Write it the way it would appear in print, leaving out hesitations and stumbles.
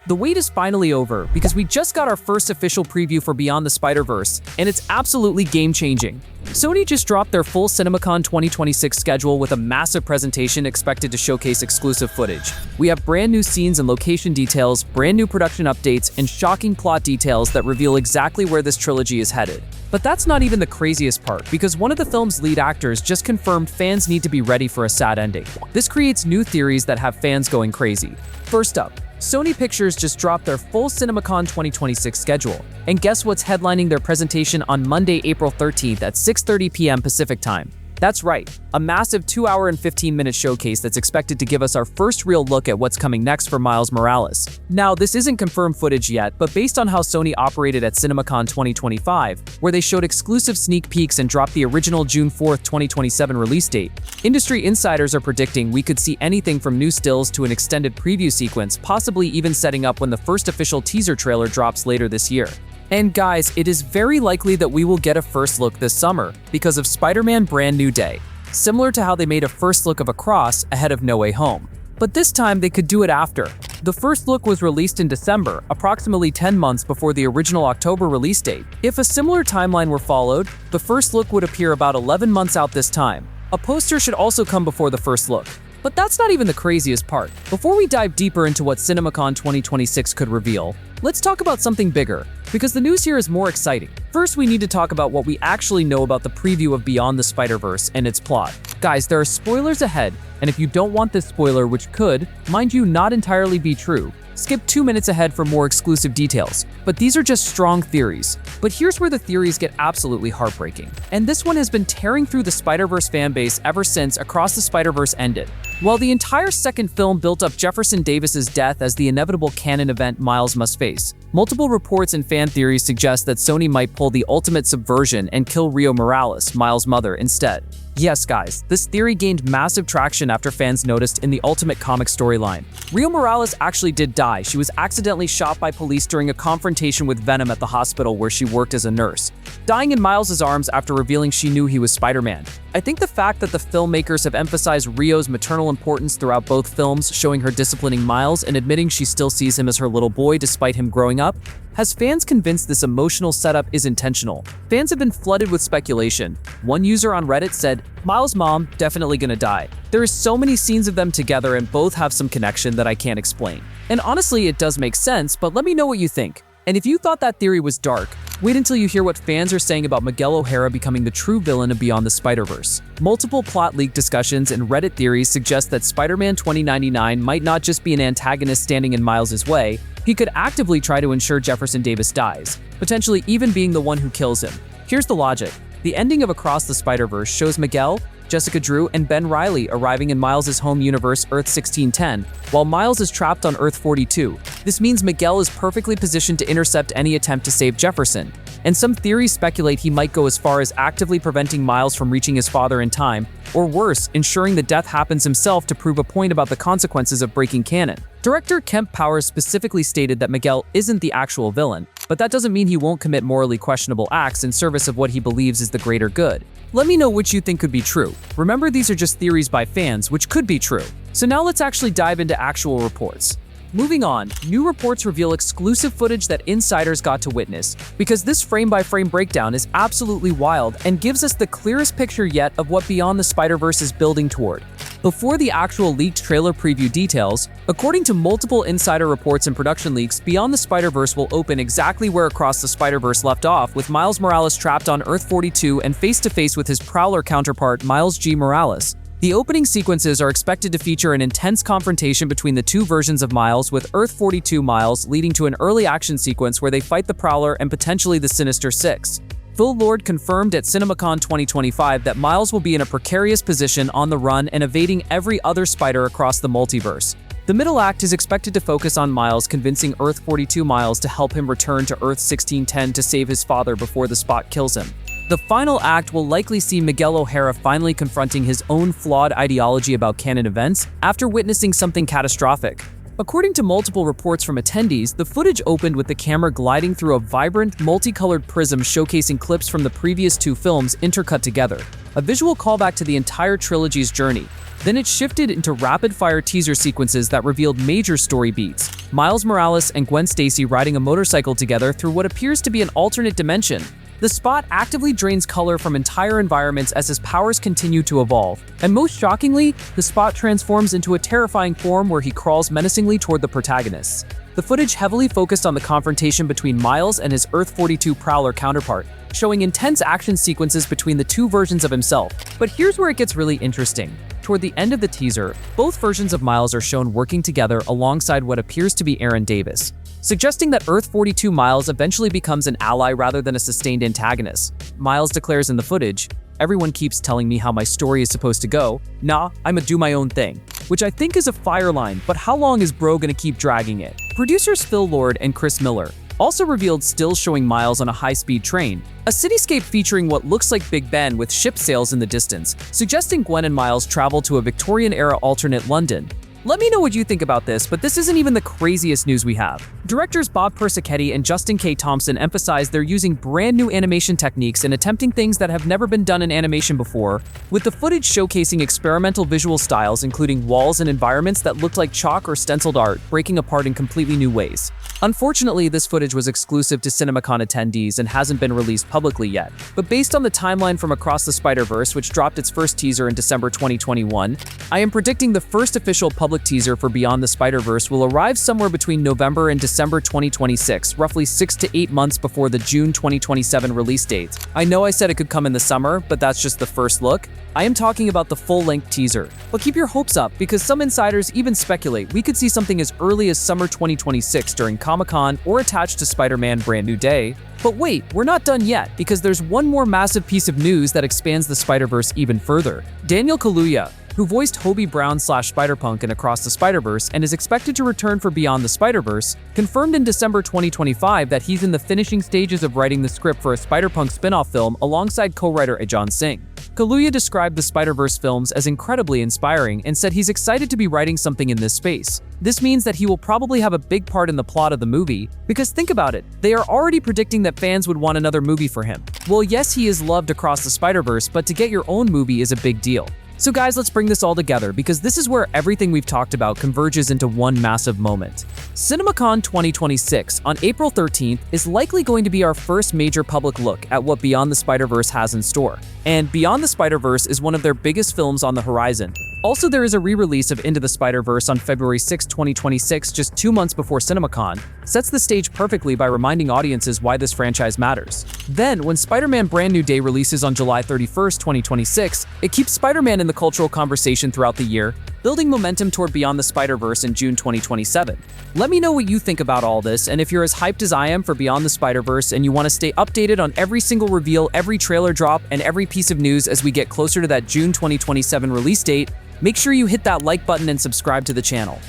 The wait is finally over because we just got our first official preview for Beyond the Spider-Verse, and it's absolutely game-changing. Sony just dropped their full CinemaCon 2026 schedule with a massive presentation expected to showcase exclusive footage. We have brand new scenes and location details, brand new production updates, and shocking plot details that reveal exactly where this trilogy is headed. But that's not even the craziest part, because one of the film's lead actors just confirmed fans need to be ready for a sad ending. This creates new theories that have fans going crazy. First up, Sony Pictures just dropped their full CinemaCon 2026 schedule. And guess what's headlining their presentation on Monday, April 13th at 6:30 p.m. Pacific Time? That's right, a massive 2-hour and 15-minute showcase that's expected to give us our first real look at what's coming next for Miles Morales. Now, this isn't confirmed footage yet, but based on how Sony operated at CinemaCon 2025, where they showed exclusive sneak peeks and dropped the original June 4th, 2027 release date, industry insiders are predicting we could see anything from new stills to an extended preview sequence, possibly even setting up when the first official teaser trailer drops later this year. And guys, it is very likely that we will get a first look this summer because of Spider-Man Brand New Day, similar to how they made a first look of Across ahead of No Way Home. But this time they could do it after. The first look was released in December, approximately 10 months before the original October release date. If a similar timeline were followed, the first look would appear about 11 months out this time. A poster should also come before the first look. But that's not even the craziest part. Before we dive deeper into what CinemaCon 2026 could reveal, let's talk about something bigger, because the news here is more exciting. First, we need to talk about what we actually know about the preview of Beyond the Spider-Verse and its plot. Guys, there are spoilers ahead, and if you don't want this spoiler, which could, mind you, not entirely be true, skip 2 minutes ahead for more exclusive details. But these are just strong theories. But here's where the theories get absolutely heartbreaking. And this one has been tearing through the Spider-Verse fanbase ever since Across the Spider-Verse ended. While the entire second film built up Jefferson Davis's death as the inevitable canon event Miles must face, multiple reports and fan theories suggest that Sony might pull the ultimate subversion and kill Rio Morales, Miles' mother, instead. Yes, guys, this theory gained massive traction after fans noticed in the Ultimate Comic storyline. Rio Morales actually did die. She was accidentally shot by police during a confrontation with Venom at the hospital where she worked as a nurse, dying in Miles' arms after revealing she knew he was Spider-Man. I think the fact that the filmmakers have emphasized Rio's maternal importance throughout both films, showing her disciplining Miles and admitting she still sees him as her little boy despite him growing up, has fans convinced this emotional setup is intentional. Fans have been flooded with speculation. One user on Reddit said, "Miles' mom definitely gonna die. There is so many scenes of them together and both have some connection that I can't explain." And honestly, it does make sense, but let me know what you think. And if you thought that theory was dark, wait until you hear what fans are saying about Miguel O'Hara becoming the true villain of Beyond the Spider-Verse. Multiple plot leak discussions and Reddit theories suggest that Spider-Man 2099 might not just be an antagonist standing in Miles' way, he could actively try to ensure Jefferson Davis dies, potentially even being the one who kills him. Here's the logic. The ending of Across the Spider-Verse shows Miguel, Jessica Drew, and Ben Reilly arriving in Miles' home universe Earth 1610, while Miles is trapped on Earth 42. This means Miguel is perfectly positioned to intercept any attempt to save Jefferson. And some theories speculate he might go as far as actively preventing Miles from reaching his father in time, or worse, ensuring the death happens himself to prove a point about the consequences of breaking canon. Director Kemp Powers specifically stated that Miguel isn't the actual villain, but that doesn't mean he won't commit morally questionable acts in service of what he believes is the greater good. Let me know which you think could be true. Remember, these are just theories by fans, which could be true. So now let's actually dive into actual reports. Moving on, new reports reveal exclusive footage that insiders got to witness, because this frame-by-frame breakdown is absolutely wild and gives us the clearest picture yet of what Beyond the Spider-Verse is building toward. Before the actual leaked trailer preview details, according to multiple insider reports and production leaks, Beyond the Spider-Verse will open exactly where Across the Spider-Verse left off, with Miles Morales trapped on Earth 42 and face-to-face with his Prowler counterpart Miles G. Morales. The opening sequences are expected to feature an intense confrontation between the two versions of Miles, with Earth 42 Miles leading to an early action sequence where they fight the Prowler and potentially the Sinister Six. Phil Lord confirmed at CinemaCon 2025 that Miles will be in a precarious position on the run and evading every other spider across the multiverse. The middle act is expected to focus on Miles convincing Earth 42 Miles to help him return to Earth 1610 to save his father before the Spot kills him. The final act will likely see Miguel O'Hara finally confronting his own flawed ideology about canon events after witnessing something catastrophic. According to multiple reports from attendees, the footage opened with the camera gliding through a vibrant, multicolored prism showcasing clips from the previous two films intercut together. a visual callback to the entire trilogy's journey. Then it shifted into rapid-fire teaser sequences that revealed major story beats. Miles Morales and Gwen Stacy riding a motorcycle together through what appears to be an alternate dimension. The spot actively drains color from entire environments as his powers continue to evolve. And most shockingly, the spot transforms into a terrifying form where he crawls menacingly toward the protagonists. The footage heavily focused on the confrontation between Miles and his Earth-42 Prowler counterpart, showing intense action sequences between the two versions of himself. But here's where it gets really interesting. Toward the end of the teaser, both versions of Miles are shown working together alongside what appears to be Aaron Davis, suggesting that Earth-42 Miles eventually becomes an ally rather than a sustained antagonist. Miles declares in the footage, "Everyone keeps telling me how my story is supposed to go. Nah, I'ma do my own thing." Which I think is a fire line, but how long is bro gonna keep dragging it? Producers Phil Lord and Chris Miller also revealed stills showing Miles on a high-speed train, a cityscape featuring what looks like Big Ben with ship sails in the distance, suggesting Gwen and Miles travel to a Victorian-era alternate London. Let me know what you think about this, but this isn't even the craziest news we have. Directors Bob Persichetti and Justin K. Thompson emphasize they're using brand new animation techniques and attempting things that have never been done in animation before, with the footage showcasing experimental visual styles including walls and environments that looked like chalk or stenciled art, breaking apart in completely new ways. Unfortunately, this footage was exclusive to CinemaCon attendees and hasn't been released publicly yet. But based on the timeline from Across the Spider-Verse, which dropped its first teaser in December 2021, I am predicting the first official public teaser for Beyond the Spider-Verse will arrive somewhere between November and December 2026, roughly 6 to 8 months before the June 2027 release date. I know I said it could come in the summer, but that's just the first look. I am talking about the full-length teaser. But keep your hopes up, because some insiders even speculate we could see something as early as summer 2026 during Comic-Con or attached to Spider-Man Brand New Day. But wait, we're not done yet, because there's one more massive piece of news that expands the Spider-Verse even further. Daniel Kaluuya, who voiced Hobie Brown/Spider-Punk in Across the Spider-Verse and is expected to return for Beyond the Spider-Verse, confirmed in December 2025 that he's in the finishing stages of writing the script for a Spider-Punk spin-off film alongside co-writer Ajahn Singh. Kaluuya described the Spider-Verse films as incredibly inspiring and said he's excited to be writing something in this space. This means that he will probably have a big part in the plot of the movie, because think about it, they are already predicting that fans would want another movie for him. Well, yes, he is loved Across the Spider-Verse, but to get your own movie is a big deal. So guys, let's bring this all together, because this is where everything we've talked about converges into one massive moment. CinemaCon 2026 on April 13th is likely going to be our first major public look at what Beyond the Spider-Verse has in store. And Beyond the Spider-Verse is one of their biggest films on the horizon. Also, there is a re-release of Into the Spider-Verse on February 6, 2026, just 2 months before CinemaCon, sets the stage perfectly by reminding audiences why this franchise matters. Then, when Spider-Man Brand New Day releases on July 31st, 2026, it keeps Spider-Man in the cultural conversation throughout the year, building momentum toward Beyond the Spider-Verse in June 2027. Let me know what you think about all this, and if you're as hyped as I am for Beyond the Spider-Verse and you want to stay updated on every single reveal, every trailer drop, and every piece of news as we get closer to that June 2027 release date, make sure you hit that like button and subscribe to the channel.